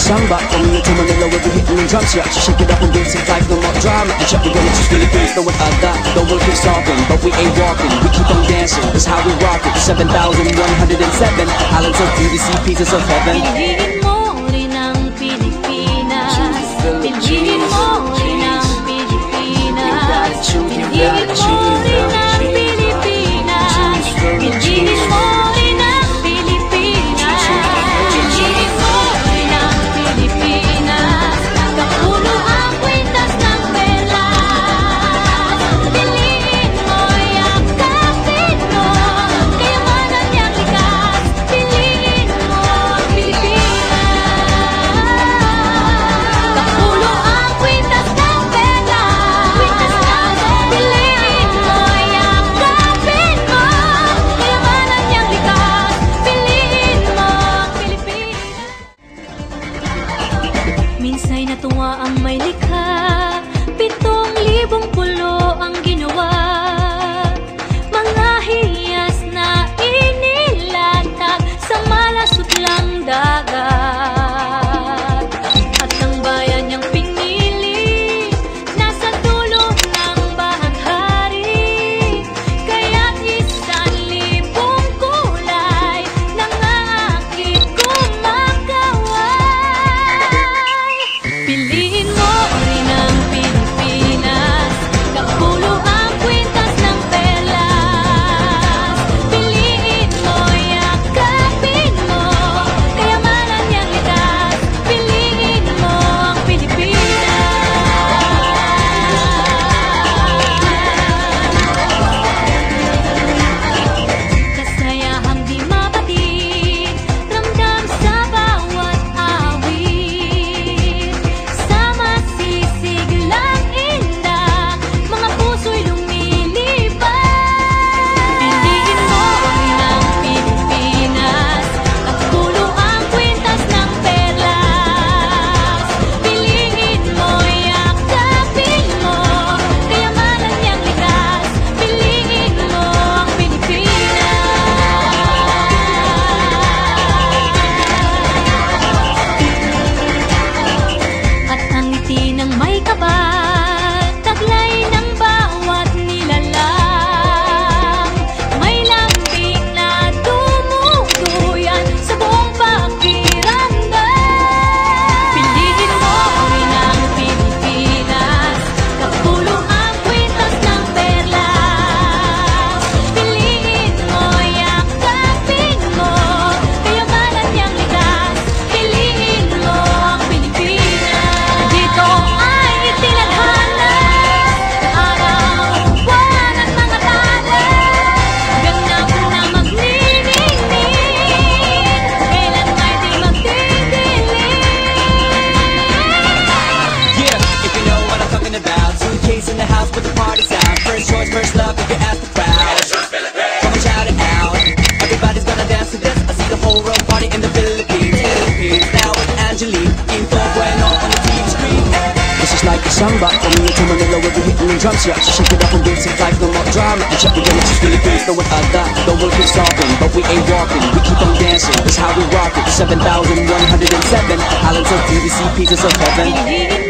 samba coming into Manila where we hitting them drums, yeah. So shake it up and dance it like no more drama. And check, we're gonna choose Philippines, know what I got. The world keeps talking, but we ain't walking. We keep on dancing, that's how we rock it. 7,107 islands of beauty, pieces of heaven. Piliin mo rin ang Pilipinas. Piliin mo rin ang Pilipinas. Piliin mo rin ang Pilipinas. Piliin mo rin ang Pilipinas. Piliin mo rin ang Pilipinas. Kapulo ang kwintas ng perlas. Piliin mo, yakapin mo, kayamanan niyang likas. Piliin mo ang Pilipinas. Kapulo ang kwintas ng perlas. Piliin mo, yakapin mo, kayamanan niyang likas. Piliin mo ang Pilipinas. Minsa'y natuwa ang may likha, 7,000 pulo ang ginawa. Mga hiyas na inilatag sa malasutlang dagat. At ang bayan niyang pinili, nasa dulo ng bahaghari. Kaya't 1,000 kulay nangangakit kumakaway. Piliin mo rin ang Pilipinas. Kapulo ang kwintas ng perlas. Piliin mo, yakapin mo, kayamanan niyang likas. Piliin mo ang Pilipinas. Kasayahang di mapatid, ramdam sa bawat awit. Sa masisiglang indah, mga puso'y lumilipad. Piliin mo rin ang Pilipinas. Kapulo ang kwintas ng perlas. Piliin mo, yakapin mo, kayamanan niyang likas. Piliin mo ang Pilipinas. At ang ngiti ng may kapal, taglay ng bawat nilalang. May lambing na tumutuyan sa buong pakiramdam. Piliin mo rin ang Pilipinas. Kapulo ang kwintas ng perlas. Piliin mo, yakapin mo, kayamanan niyang likas. Piliin mo ang Pilipinas. Dito ay itinadhana araw, buwan at mga talas. Ganap na magniningning, kailan may di magdidilim. Yeah, if you know what I'm talking about. Suitcase in the house, but the party's out. First choice, first love, if you ask the crowd. Come and shout it out. Everybody's gonna dance to this. I see the whole world party in the Philippines. Now with Angelique, Info Bueno on the TV screen. This is like a samba coming into Manila where we hitting them drums, yeah. So shake it up and dance it like no more drama. And check, we're gonna choose Philippines, know what I got. The world keeps talking, but we ain't walking. We keep on dancing, that's how we rock it. 7,107 islands of beauty, pieces of heaven. Piliin